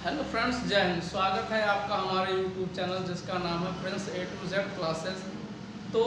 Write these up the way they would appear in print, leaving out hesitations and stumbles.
Hello friends, जय हिंद। स्वागत है आपका हमारे यूट्यूब चैनल जिसका नाम है Prince A to Z classes. तो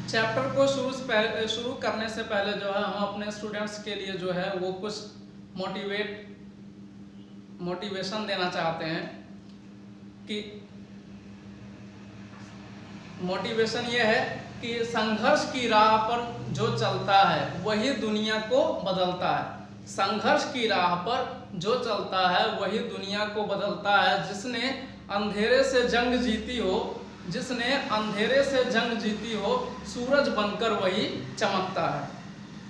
चैप्टर को शुरू करने से पहले जो है हम अपने स्टूडेंट्स के लिए जो है वो कुछ मोटिवेशन देना चाहते हैं कि मोटिवेशन ये है कि संघर्ष की राह पर जो चलता है वही दुनिया को बदलता है। संघर्ष की राह पर जो चलता है वही दुनिया को बदलता है। जिसने अंधेरे से जंग जीती हो, सूरज बनकर वही चमकता है।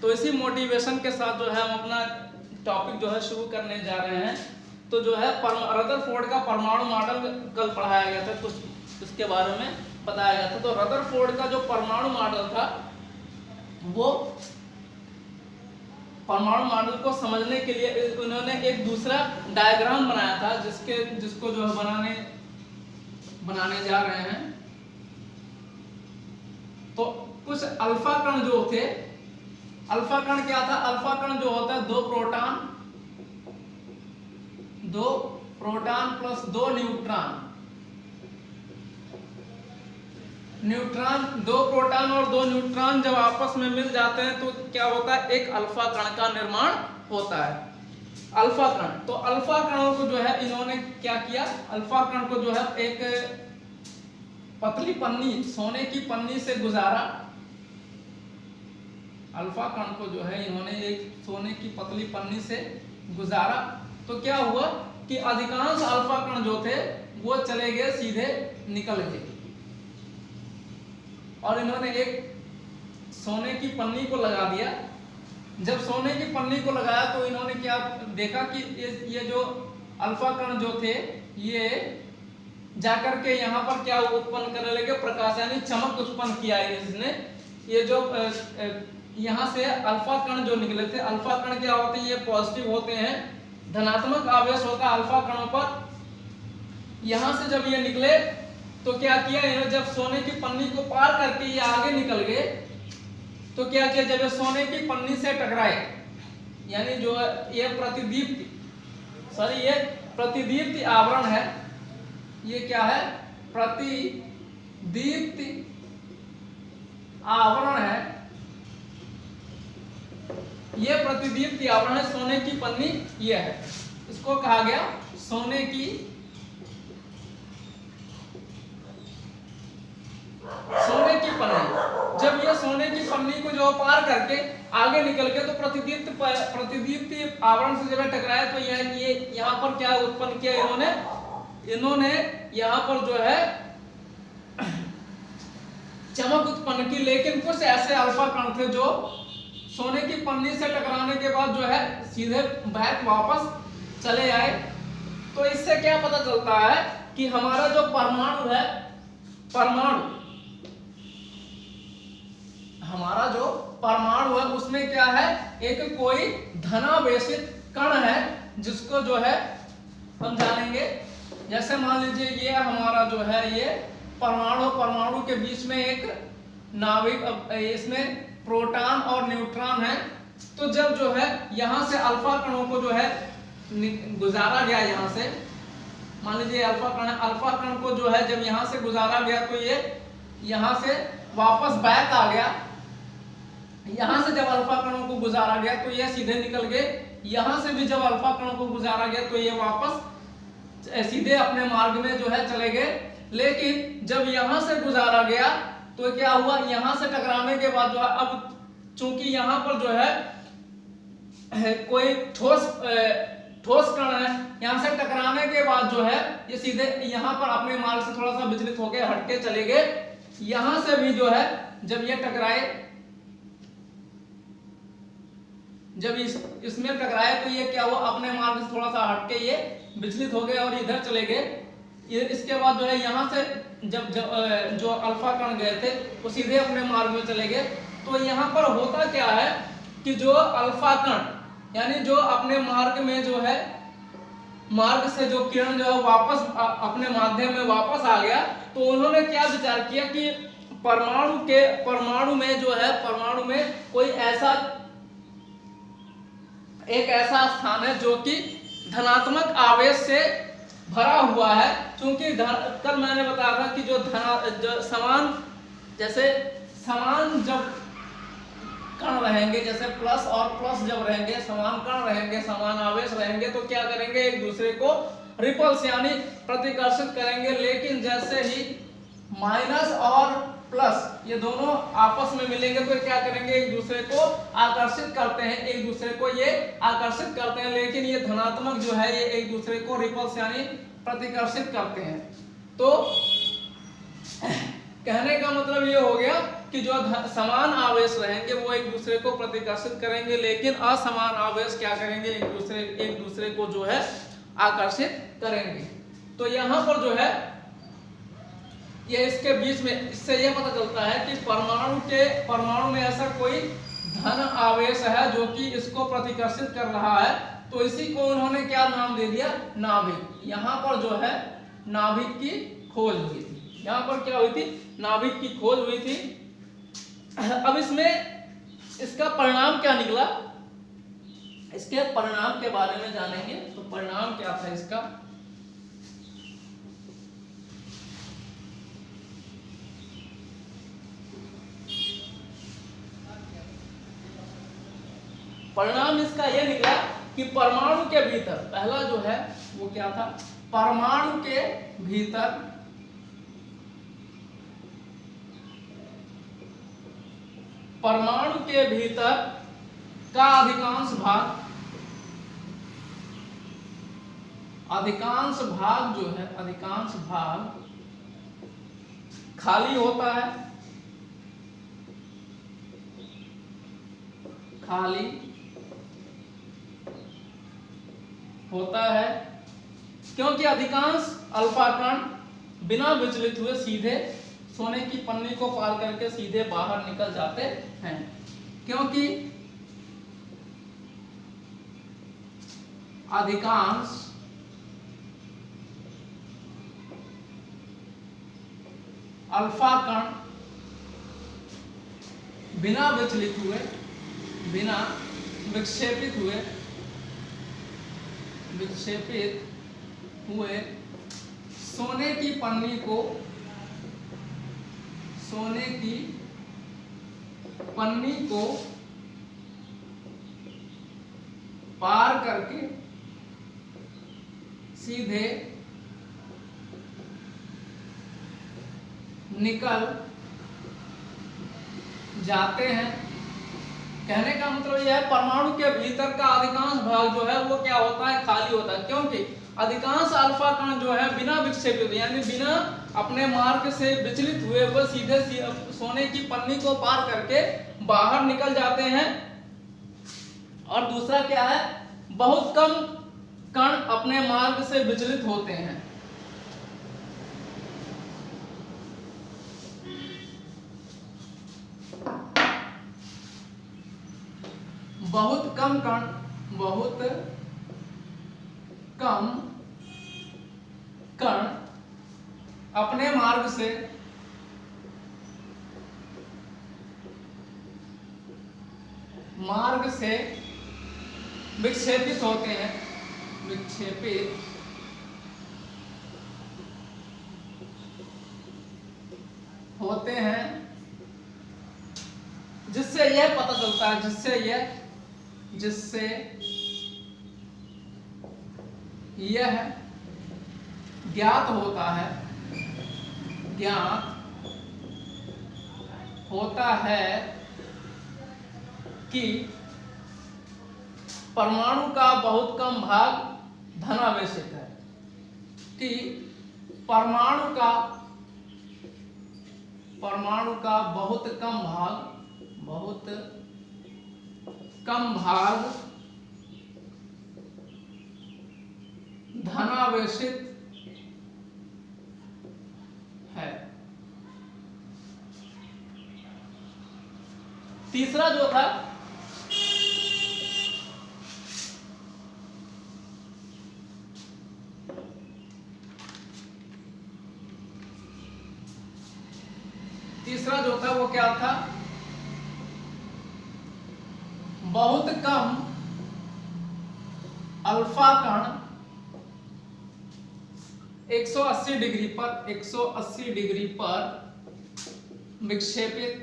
तो इसी मोटिवेशन के साथ जो है हम अपना टॉपिक जो है शुरू करने जा रहे हैं। तो जो है रदरफोर्ड का परमाणु मॉडल कल पढ़ाया गया था, कुछ इसके बारे में बताया गया था। तो रदरफोर्ड का जो परमाणु मॉडल था वो परमाणु मॉडल को समझने के लिए उन्होंने एक दूसरा डायग्राम बनाया था जिसको जो है बनाने जा रहे हैं। तो कुछ अल्फा कण जो थे, अल्फा कण क्या था? अल्फा कण जो होता है दो प्रोटॉन प्लस दो दो प्रोटॉन और दो न्यूट्रॉन जब आपस में मिल जाते हैं तो क्या होता है? एक अल्फा कण का निर्माण होता है। अल्फा कण, तो अल्फा कणों को जो है इन्होंने क्या किया? अल्फा कण को जो है एक पतली पन्नी, सोने की पन्नी से गुजारा। अल्फा कण को जो है इन्होंने एक सोने की पतली पन्नी से गुजारा। तो क्या हुआ कि अधिकांश अल्फा कण जो थे वो चले गए, सीधे निकल गए। और इन्होंने एक सोने की पन्नी को लगा दिया। जब सोने की पन्नी को लगाया तो इन्होंने क्या देखा कि ये जो अल्फा कण जो थे ये जाकर के यहाँ पर क्या उत्पन्न करने लगे? प्रकाश, यानी चमक उत्पन्न किया है इसने। ये जो यहाँ से अल्फा कण जो निकले थे, अल्फा कण क्या होते हैं? ये पॉजिटिव होते हैं, धनात्मक आवेश होता है अल्फा कणों पर। यहाँ से जब ये निकले तो क्या किया इन्होंने? जब सोने की पन्नी को पार करके ये आगे निकल गए तो क्या किया? जब ये सोने की पन्नी से टकराए, यानी जो ये प्रतिदीप्ति आवरण है। ये क्या है? प्रतिदीप्ति आवरण है। ये प्रतिदीप्ति आवरण है, सोने की पन्नी ये है। इसको कहा गया सोने की पन्नी। जब ये सोने की पन्नी को जो पार करके आगे निकल गए तो प्रतिदीप्ति आवरण से जब टकराया तो ये यहाँ पर क्या उत्पन्न किया इन्होंने यहाँ पर जो है चमक उत्पन्न की। लेकिन कुछ ऐसे अल्फा कण थे जो सोने की पन्नी से टकराने के बाद जो है सीधे बैक वापस चले आए। तो इससे क्या पता चलता है कि हमारा जो परमाणु है उसमें क्या है? एक कोई धनावेशित कण है जिसको जो है हम जानेंगे। जैसे मान लीजिए ये हमारा जो है ये परमाणु के बीच में एक नाभिक, इसमें प्रोटॉन और न्यूट्रॉन है। तो जब जो है यहाँ से अल्फा कणों को जो है गुजारा गया, यहाँ से मान लीजिए अल्फा कण को जो है जब यहाँ से गुजारा गया तो ये यहाँ से वापस बैक आ गया। यहाँ से जब अल्फा कणों को गुजारा गया तो ये सीधे निकल गए। यहाँ से भी जब अल्फा कणों को गुजारा गया तो ये वापस सीधे अपने मार्ग में जो है चले गए। लेकिन जब यहाँ से गुजारा गया तो क्या हुआ? यहाँ से टकराने के बाद जो है अब चूंकि यहाँ पर जो है कोई ठोस कण है, यहाँ से टकराने के बाद जो है ये सीधे यहाँ पर अपने मार्ग से थोड़ा सा विचलित होकर हटके चले गए। यहाँ से भी जो है जब ये टकराए, जब इसमें टकराए तो ये क्या हुआ? अपने मार्ग से थोड़ा सा हटके ये विचलित हो गए और इधर चले गए। इसके बाद जो है यहाँ से जब जो अल्फा कण गए थे वो सीधे अपने मार्ग में चले गए। तो यहाँ पर होता क्या है कि जो अल्फा कण यानी जो अपने मार्ग में जो है मार्ग से जो किरण जो है वापस अपने माध्यम में वापस आ गया। तो उन्होंने क्या विचार किया कि परमाणु में कोई एक ऐसा स्थान है जो कि धनात्मक आवेश से भरा हुआ है, क्योंकि कल मैंने बताया था कि जो समान, जैसे समान जब कण रहेंगे, जैसे प्लस और प्लस जब रहेंगे, समान कण रहेंगे, समान आवेश रहेंगे, तो क्या करेंगे, एक दूसरे को रिपल्स यानी प्रतिकर्षित करेंगे। लेकिन जैसे ही माइनस और प्लस ये दोनों आपस में मिलेंगे तो क्या करेंगे, एक दूसरे को आकर्षित करते हैं, एक दूसरे को ये आकर्षित करते हैं। लेकिन ये धनात्मक जो है ये एक दूसरे को रिपल्स यानी प्रतिकर्षित करते हैं। तो कहने का मतलब ये हो गया कि जो समान आवेश रहेंगे वो एक दूसरे को प्रतिकर्षित करेंगे, लेकिन असमान आवेश क्या करेंगे, एक दूसरे को जो है आकर्षित करेंगे। तो यहाँ पर जो है ये इसके बीच में, इससे यह पता चलता है कि परमाणु में ऐसा कोई धन आवेश है जो कि इसको प्रतिकर्षित कर रहा है। तो इसी को उन्होंने क्या नाम दे दिया, नाभिक। यहाँ पर जो है नाभिक की खोज हुई थी, यहाँ पर क्या हुई थी, नाभिक की खोज हुई थी। अब इसमें इसका परिणाम क्या निकला, इसके परिणाम के बारे में जानेंगे। तो परिणाम क्या था इसका, परिणाम इसका यह निकला कि परमाणु के भीतर, पहला जो है वो क्या था, परमाणु के भीतर का अधिकांश भाग जो है, अधिकांश भाग खाली होता है, खाली होता है, क्योंकि अधिकांश अल्फा कण बिना विचलित हुए सीधे सोने की पन्नी को पार करके सीधे बाहर निकल जाते हैं। क्योंकि अधिकांश अल्फा कण बिना विचलित हुए, बिना विक्षेपित हुए सोने की पन्नी को पार करके सीधे निकल जाते हैं। कहने का मतलब यह है परमाणु के भीतर का अधिकांश भाग जो है वो क्या होता है, खाली होता है, क्योंकि अधिकांश अल्फा कण जो है बिना विक्षेपित यानी बिना अपने मार्ग से विचलित हुए वो सीधे सोने की पन्नी को पार करके बाहर निकल जाते हैं। और दूसरा क्या है, बहुत कम कण अपने मार्ग से विचलित होते हैं। बहुत कम कण अपने मार्ग से विक्षेपित होते हैं, जिससे यह पता चलता है, जिससे यह ज्ञात होता है कि परमाणु का बहुत कम भाग धनावेशित है, कि परमाणु का बहुत कम भाग धनावेशित है। तीसरा जो था वो क्या था, बहुत कम अल्फा कण 180 डिग्री पर विक्षेपित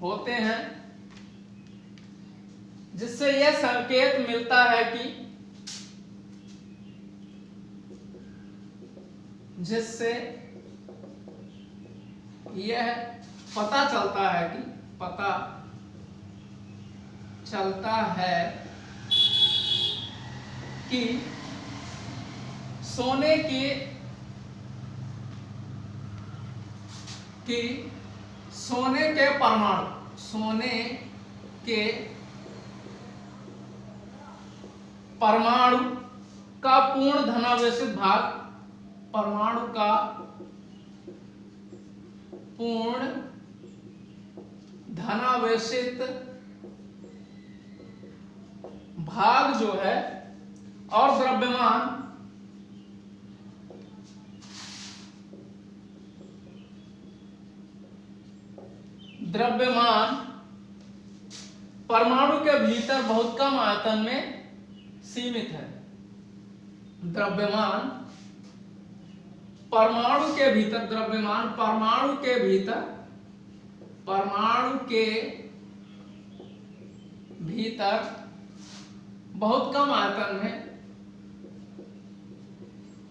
होते हैं, जिससे यह संकेत मिलता है कि पता चलता है कि सोने के परमाणु का पूर्ण धनावेशित भाग, परमाणु का पूर्ण धनावेशित भाग जो है और द्रव्यमान परमाणु के भीतर बहुत कम आयतन में सीमित है। द्रव्यमान परमाणु के भीतर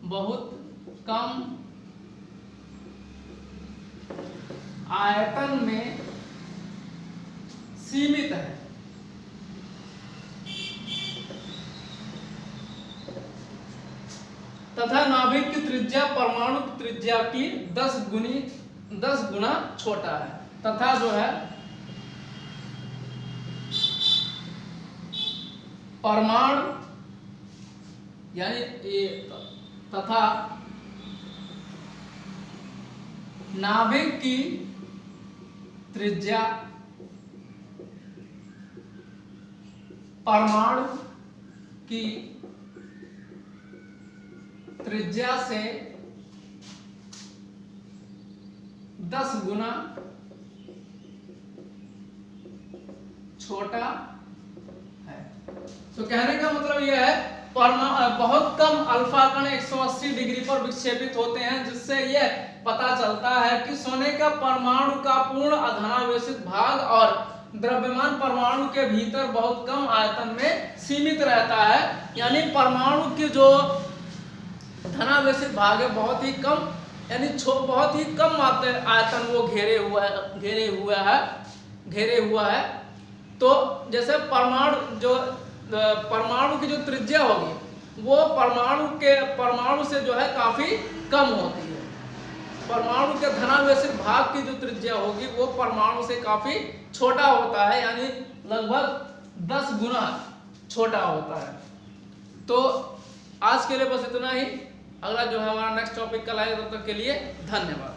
बहुत कम आयतन में सीमित है। तथा नाभिक की त्रिज्या परमाणु की त्रिज्या की 10 गुना छोटा है। तथा जो है परमाणु यानी तथा नाभिक की त्रिज्या परमाणु की त्रिज्या से 10 गुना छोटा है। तो कहने का मतलब यह है बहुत कम अल्फा कण 180 डिग्री पर विक्षेपित होते हैं, जिससे यह पता चलता है कि सोने का परमाणु का पूर्ण धनावेशित भाग और द्रव्यमान परमाणु के भीतर बहुत कम आयतन में सीमित रहता है। यानी परमाणु की जो धनावेशित भाग है बहुत ही कम, यानी बहुत ही कम मात्रा आयतन वो घेरे हुआ है। तो जैसे परमाणु की जो त्रिज्या होगी वो परमाणु से जो है काफी कम होती है। परमाणु के धनावेशित भाग की जो त्रिज्या होगी वो परमाणु से काफी छोटा होता है, यानी लगभग 10 गुना छोटा होता है। तो आज के लिए बस इतना ही। अगला जो है हमारा नेक्स्ट टॉपिक कल आएगा, तब तक के लिए धन्यवाद।